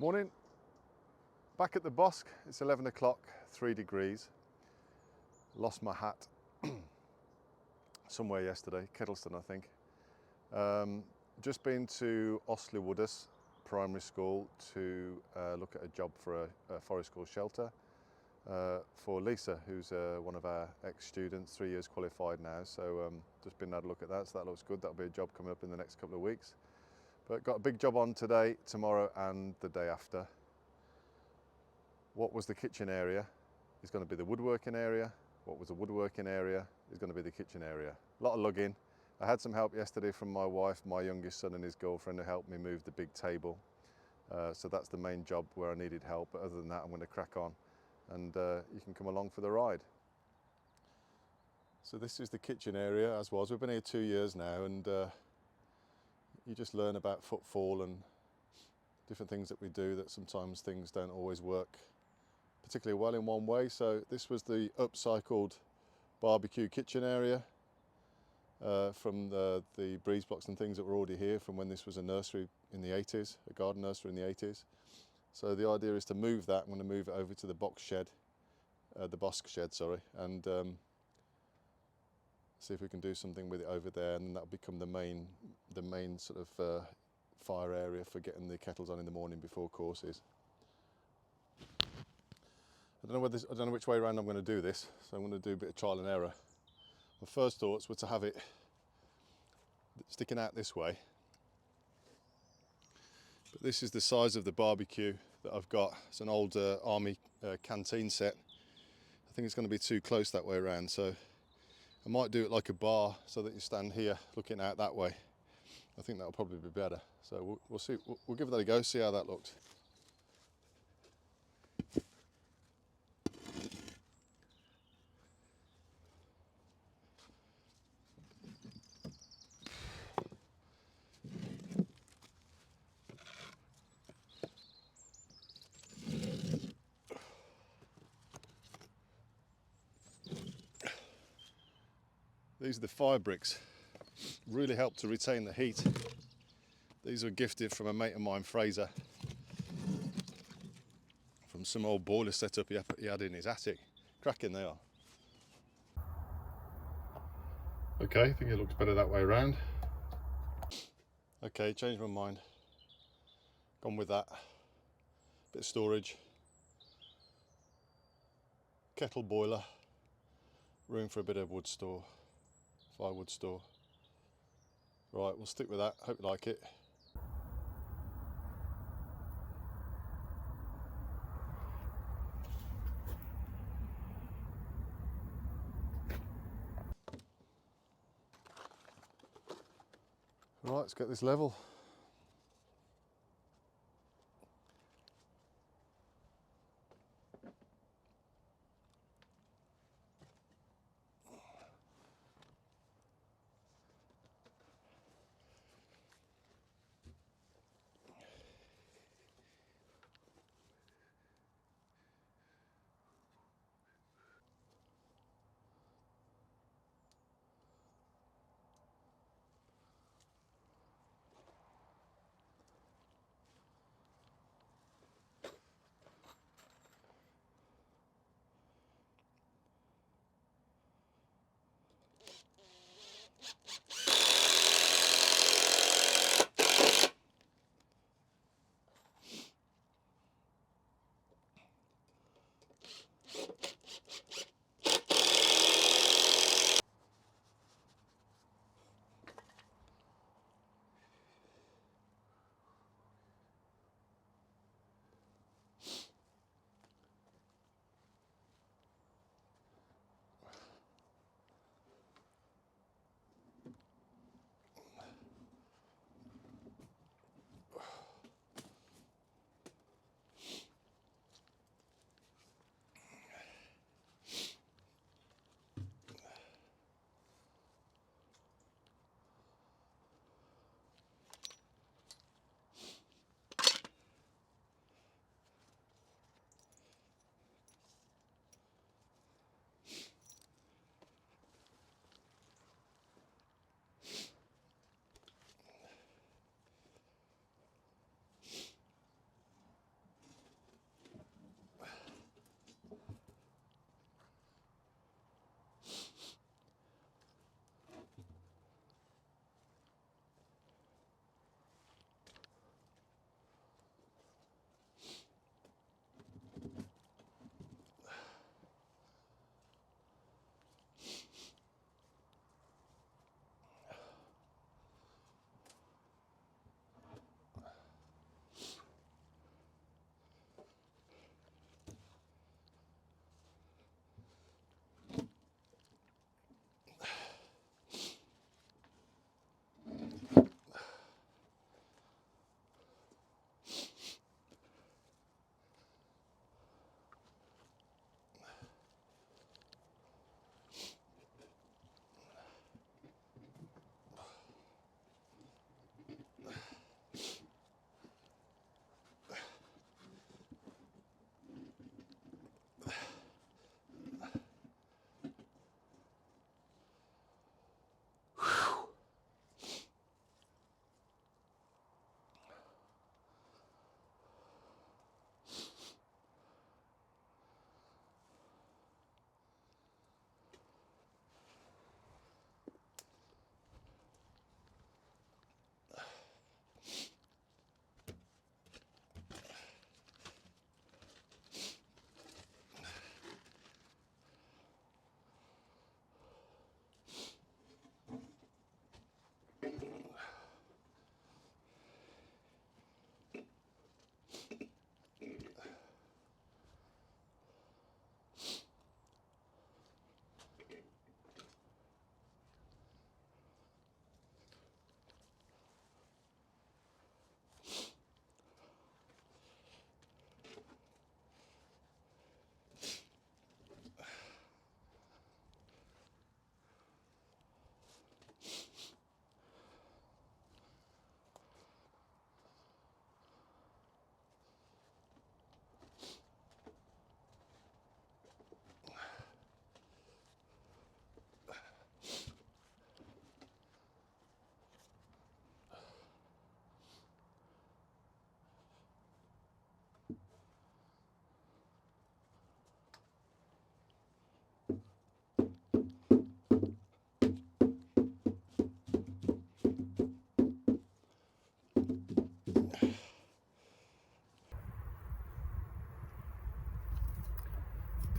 Morning, back at the Bosk. It's 11 o'clock, 3 degrees. Lost my hat somewhere yesterday, Kettleston I think. Just been to Ostley Primary School to look at a job for a forest school shelter for Lisa, who's one of our ex-students, 3 years qualified now. So just been had a look at that, so that looks good. That'll be a job coming up in the next couple of weeks. But got a big job on today, tomorrow and the day after. What was the kitchen area is going to be the woodworking area. What was the woodworking area is going to be the kitchen area. A lot of lugging. I had some help yesterday from my wife, my youngest son and his girlfriend who helped me move the big table. So that's the main job where I needed help. But other than that, I'm going to crack on and you can come along for the ride. So this is the kitchen area as was. We've been here 2 years now, and you just learn about footfall and different things that we do, that sometimes things don't always work particularly well in one way. So this was the upcycled barbecue kitchen area from the breeze blocks and things that were already here from when this was a nursery in the 80s, a garden nursery in the 80s. So the idea is to move that. I'm going to move it over to the box shed, the Bosk shed, sorry, and see if we can do something with it over there, and that'll become the main sort of fire area for getting the kettles on in the morning before courses. I don't know which way around I'm going to do this, so I'm going to do a bit of trial and error. My first thoughts were to have it sticking out this way, but this is the size of the barbecue that I've got. It's an old army canteen set. I think it's going to be too close that way around, so I might do it like a bar so that you stand here looking out that way. I think that'll probably be better. So we'll see. We'll give that a go, see how that looks. These are the fire bricks. Really help to retain the heat. These were gifted from a mate of mine, Fraser, from some old boiler setup he had in his attic. Cracking they are. Okay, I think it looks better that way around. Okay, changed my mind. Gone with that. Bit of storage. Kettle boiler. Room for a bit of wood store. Firewood store. Right, we'll stick with that. Hope you like it. Right, let's get this level.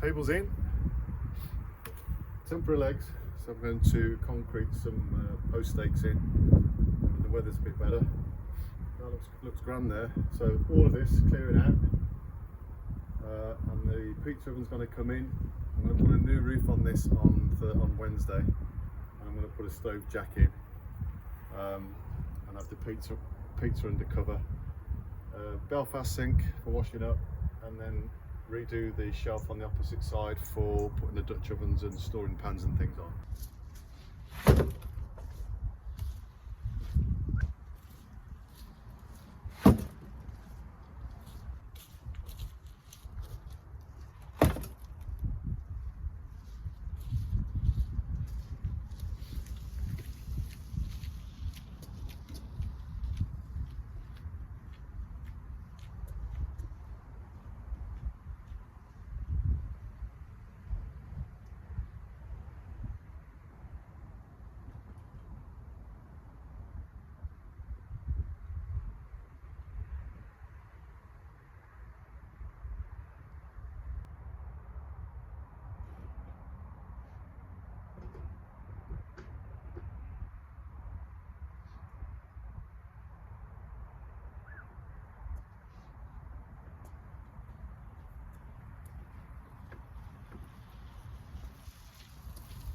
Cable's in, temporary legs, so I'm going to concrete some post stakes in. The weather's a bit better. That looks grand there. So all of this clearing out, and the pizza oven's going to come in. I'm going to put a new roof on this on Wednesday, and I'm going to put a stove jack in, and have the pizza undercover. Belfast sink for washing up, and then redo the shelf on the opposite side for putting the Dutch ovens and storing pans and things on.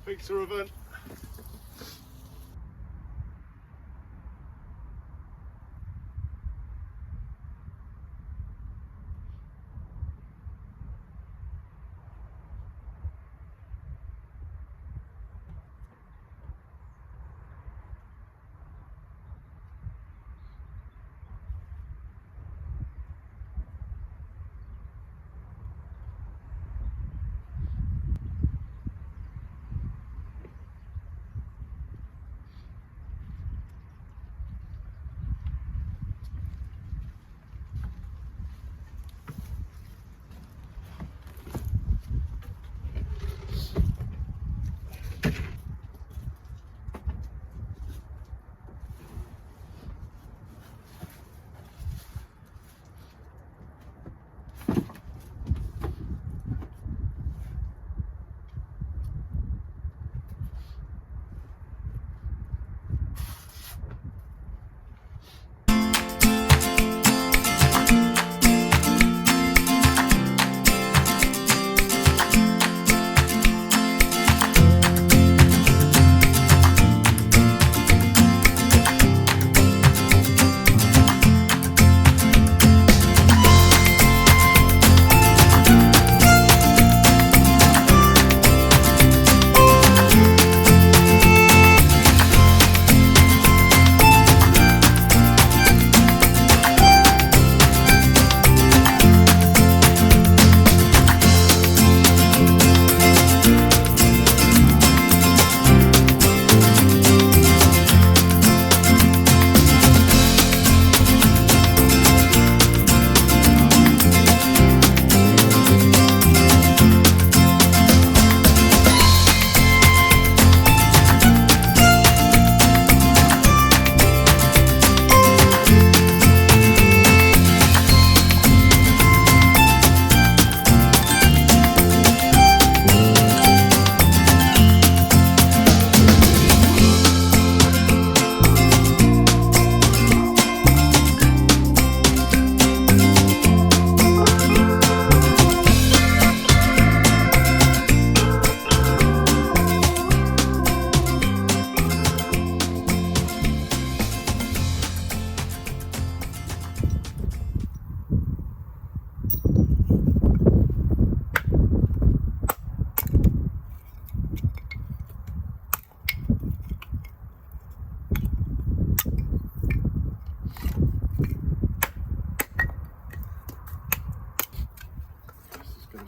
Pizza oven.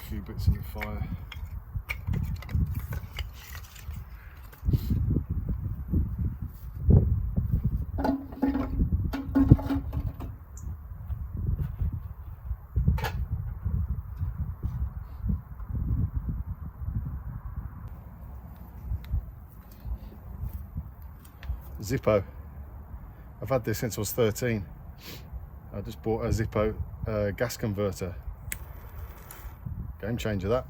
few bits in the fire. Zippo. I've had this since I was 13. I just bought a Zippo gas converter. Game changer that.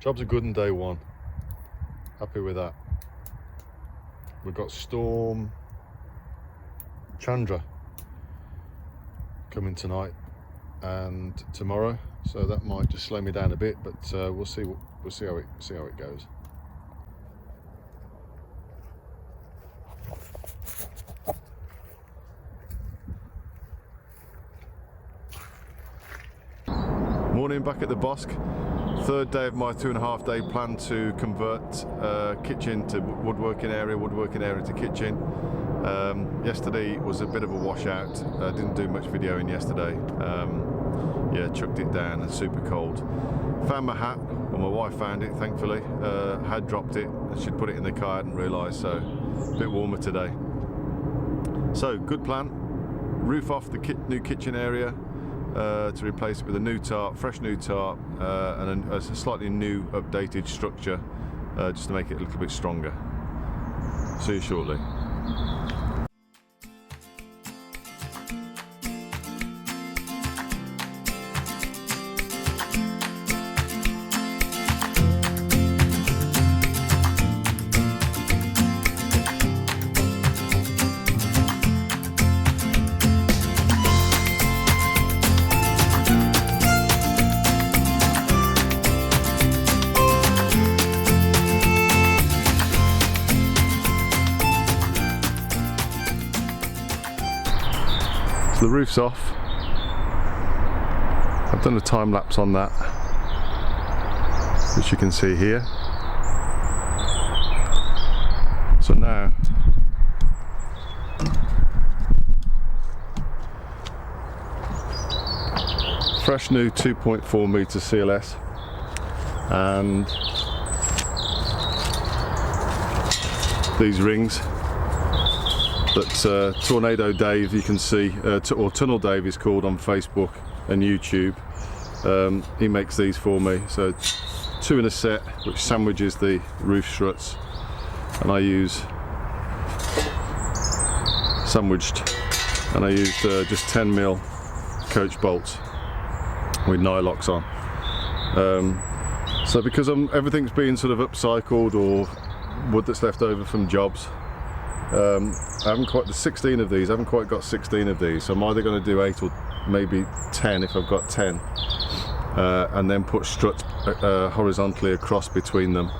Jobs are good on day one. Happy with that. We've got Storm Chandra coming tonight and tomorrow, so that might just slow me down a bit, but we'll see how it goes. Morning, back at the Bosk. Third day of my 2.5 day plan to convert kitchen to woodworking area to kitchen. Yesterday was a bit of a washout. Didn't do much videoing yesterday. Yeah, chucked it down and super cold. Found my hat, or my wife found it thankfully. Had dropped it and she'd put it in the car, I hadn't realised, so a bit warmer today. So good plan. Roof off the new kitchen area. To replace it with a new tarp, fresh new tarp, and a slightly new updated structure, just to make it a little bit stronger. See you shortly. The roof's off. I've done a time lapse on that, which you can see here. So now fresh new 2.4 meter CLS and these rings that Tornado Dave, you can see, or Tunnel Dave is called on Facebook and YouTube. He makes these for me, so 2 in a set, which sandwiches the roof struts, and I use sandwiched, and I used just 10mm coach bolts with nylocks on. So because everything's being sort of upcycled or wood that's left over from jobs, I haven't quite got 16 of these, so I'm either going to do 8 or maybe 10 if I've got 10, and then put struts horizontally across between them,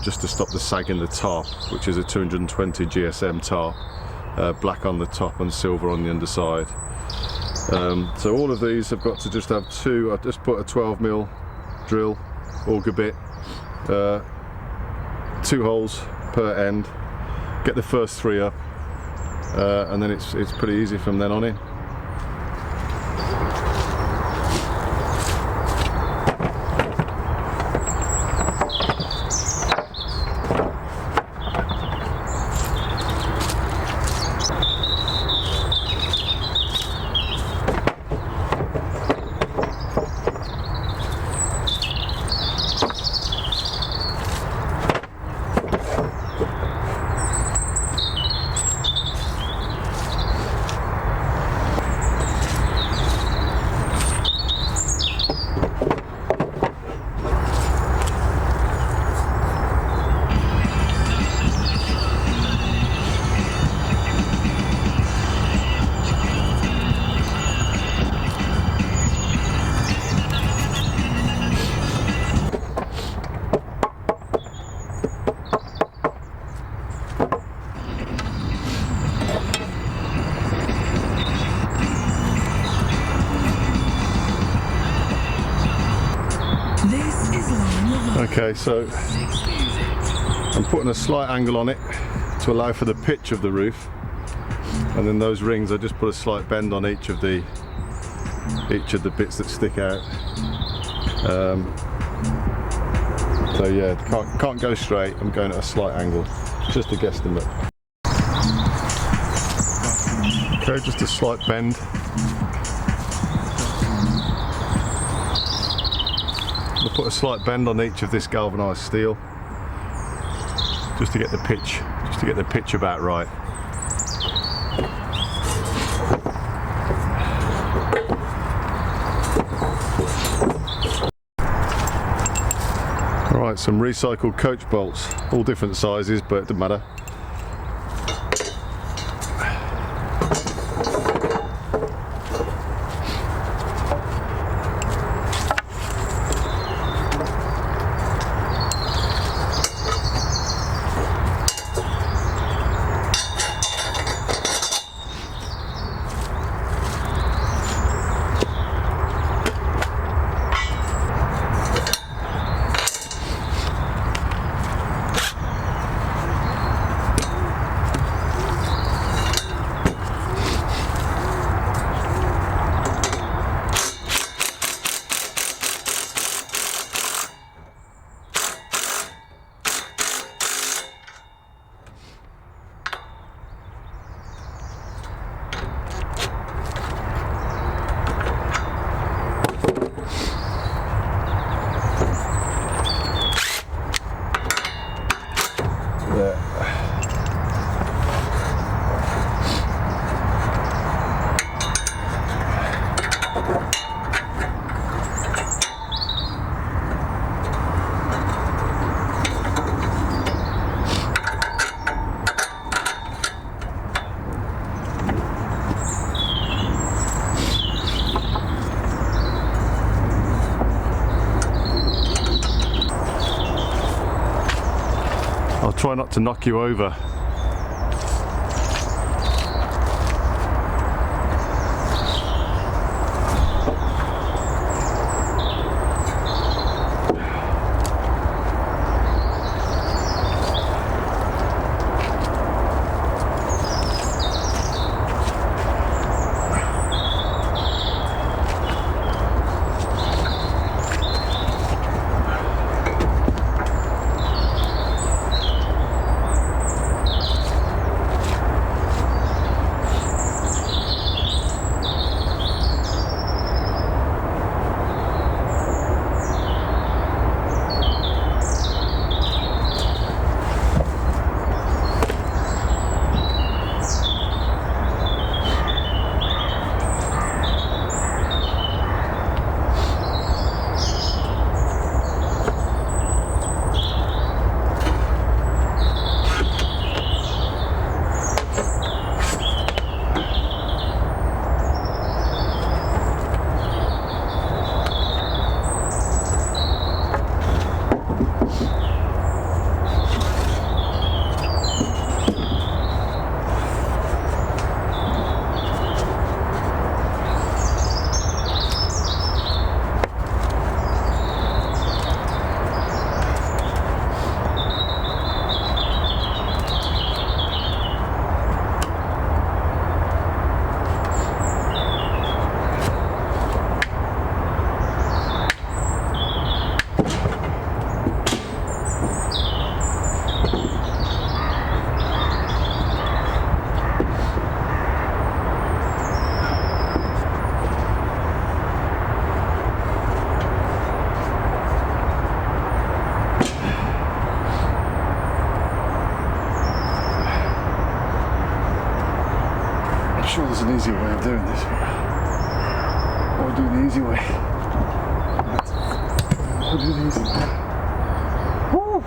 just to stop the sag in the tarp, which is a 220 GSM tarp, black on the top and silver on the underside. So all of these have got to just have 2, I've just put a 12mm drill, auger bit, 2 holes per end. Get the first 3 up, and then it's pretty easy from then on in. Okay, so I'm putting a slight angle on it to allow for the pitch of the roof, and then those rings I just put a slight bend on each of the bits that stick out. So yeah, can't go straight, I'm going at a slight angle, just a guesstimate. Okay, just a slight bend. I'll put a slight bend on each of this galvanised steel, just to get the pitch about right. Right, some recycled coach bolts, all different sizes, but it doesn't matter. I'll try not to knock you over. I'm sure there's an easier way of doing this, but I'll do the easy way. I'll do the easy way. Woo!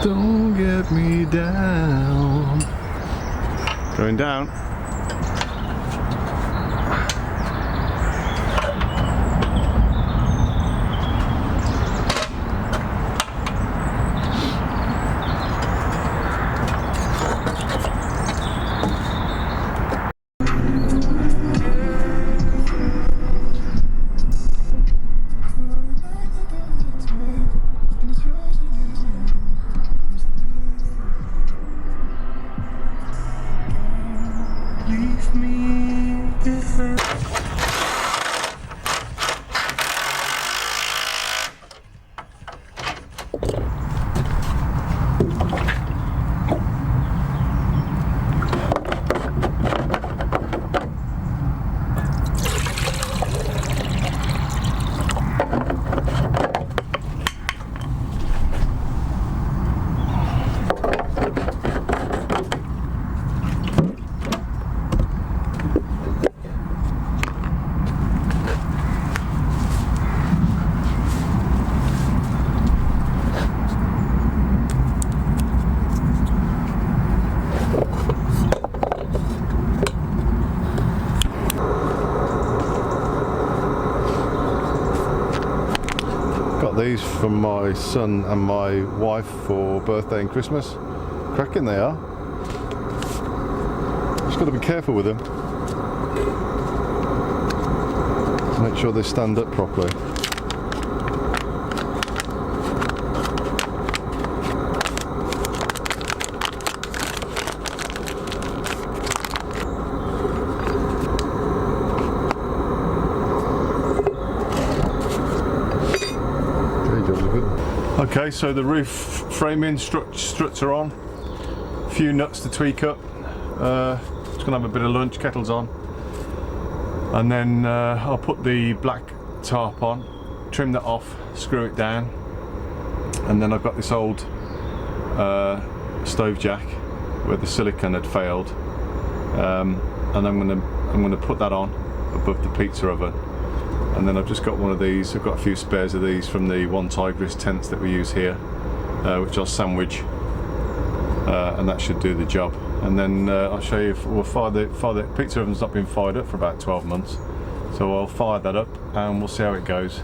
Don't get me down. Going down. These from my son and my wife for birthday and Christmas. Cracking they are. Just got to be careful with them. Make sure they stand up properly. Okay, so the roof framing struts are on. A few nuts to tweak up. Just gonna have a bit of lunch, kettle's on. And then I'll put the black tarp on, trim that off, screw it down. And then I've got this old stove jack where the silicone had failed. And I'm gonna put that on above the pizza oven. And then I've just got one of these. I've got a few spares of these from the One Tigris tents that we use here, which I'll sandwich, and that should do the job. And then I'll show you. We'll fire the pizza oven's not been fired up for about 12 months, so I'll fire that up and we'll see how it goes.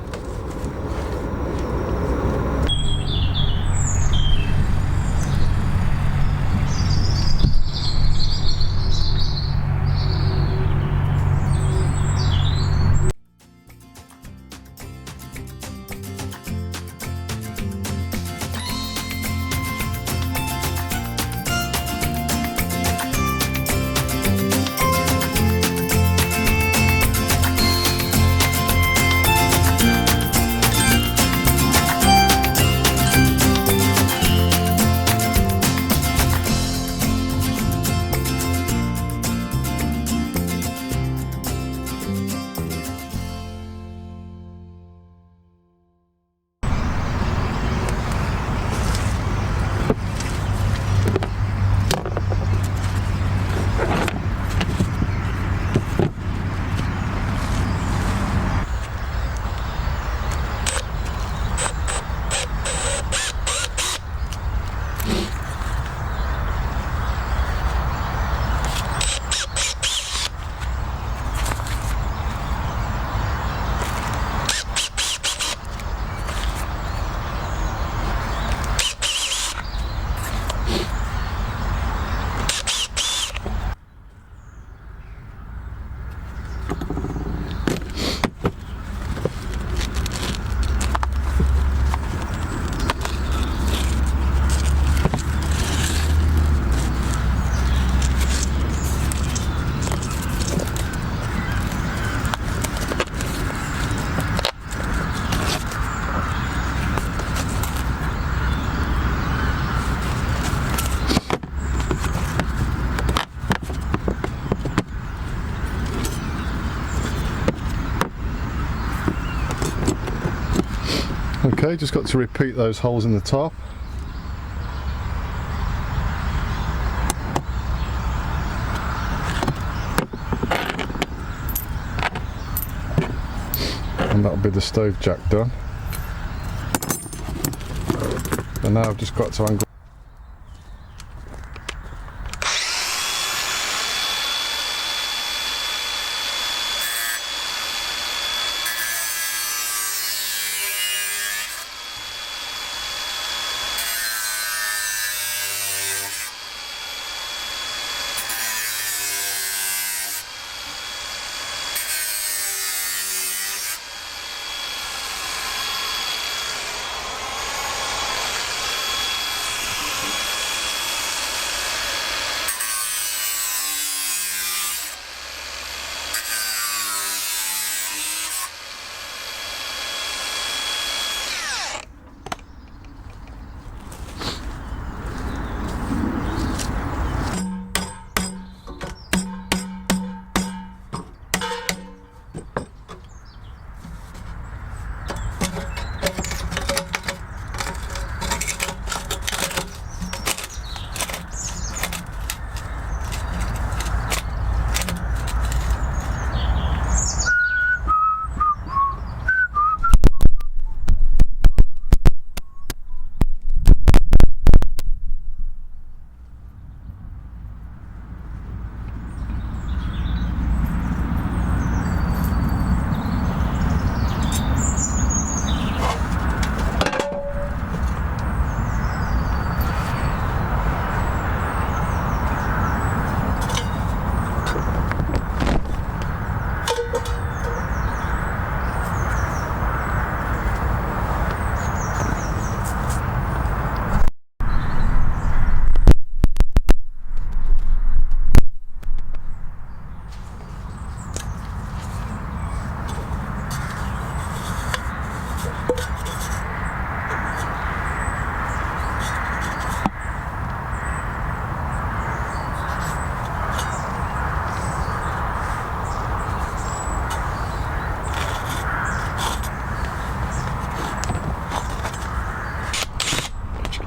Okay, just got to repeat those holes in the top. And that'll be the stove jack done. And now I've just got to angle.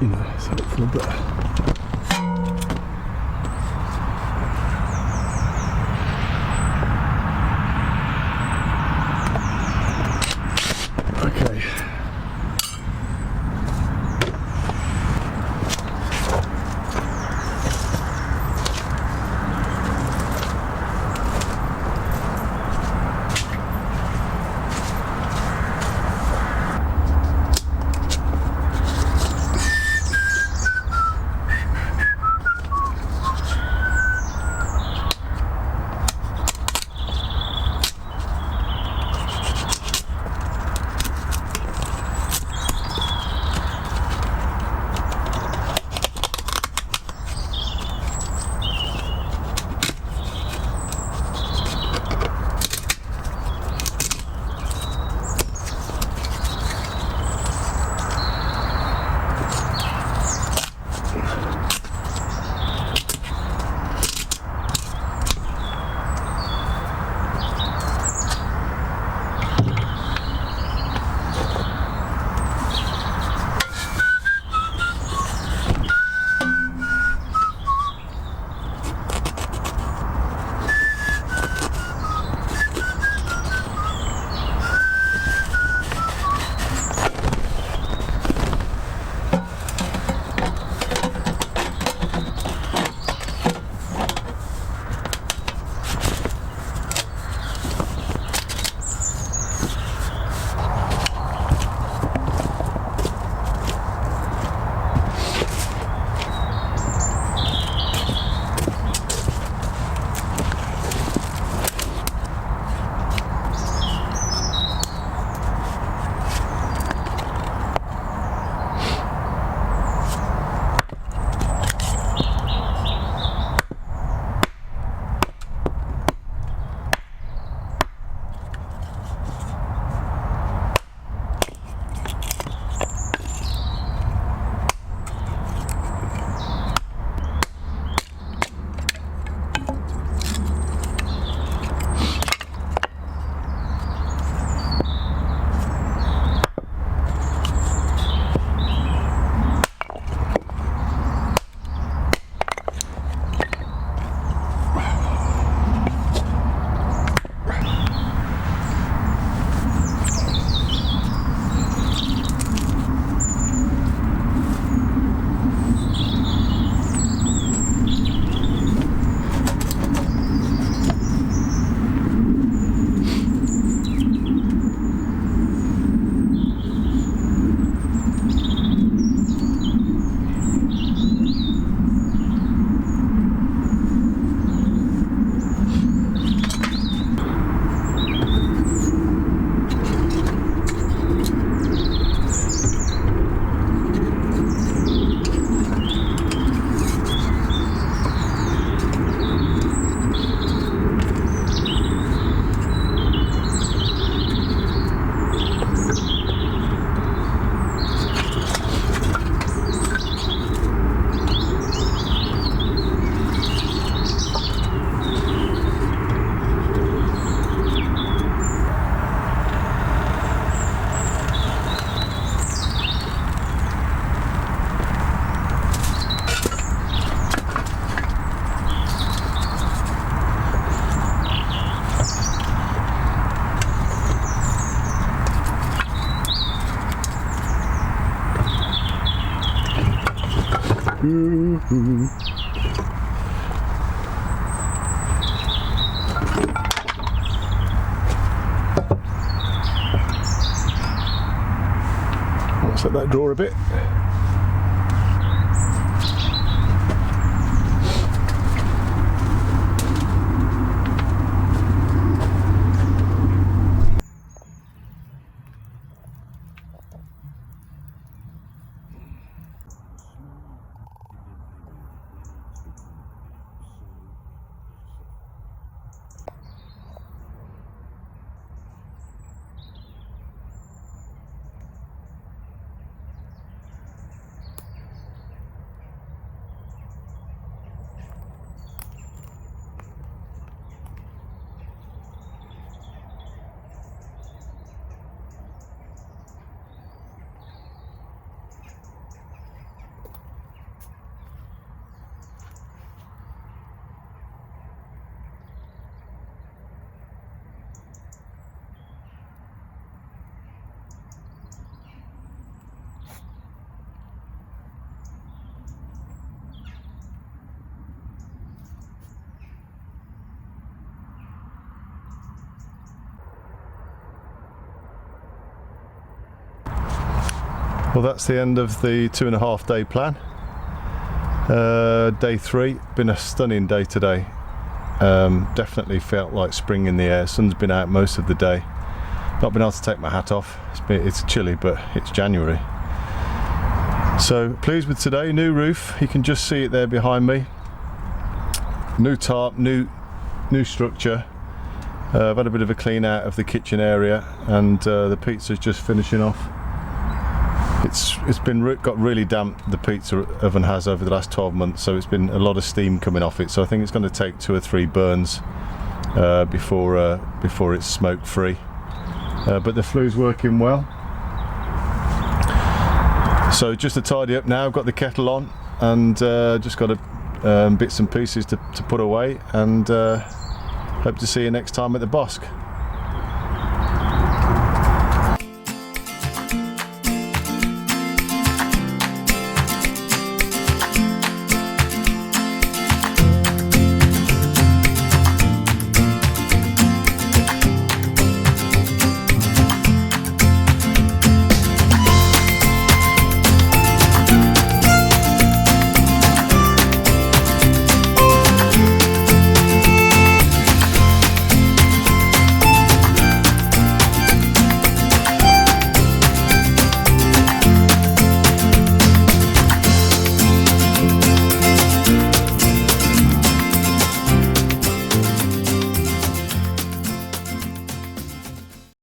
you know, it's helpful, but okay. Let's let that draw a bit. Well, that's the end of the 2.5 day plan. Day 3, been a stunning day today. Definitely felt like spring in the air. Sun's been out most of the day. Not been able to take my hat off. It's chilly, but it's January. So pleased with today. New roof, you can just see it there behind me. New tarp, new structure. I've had a bit of a clean out of the kitchen area, and the pizza's just finishing off. It's got really damp, the pizza oven has, over the last 12 months, so it's been a lot of steam coming off it. So I think it's going to take 2 or 3 burns before it's smoke free. But the flue's working well. So just to tidy up now, I've got the kettle on, and just got bits and pieces to put away, and hope to see you next time at the Bosk.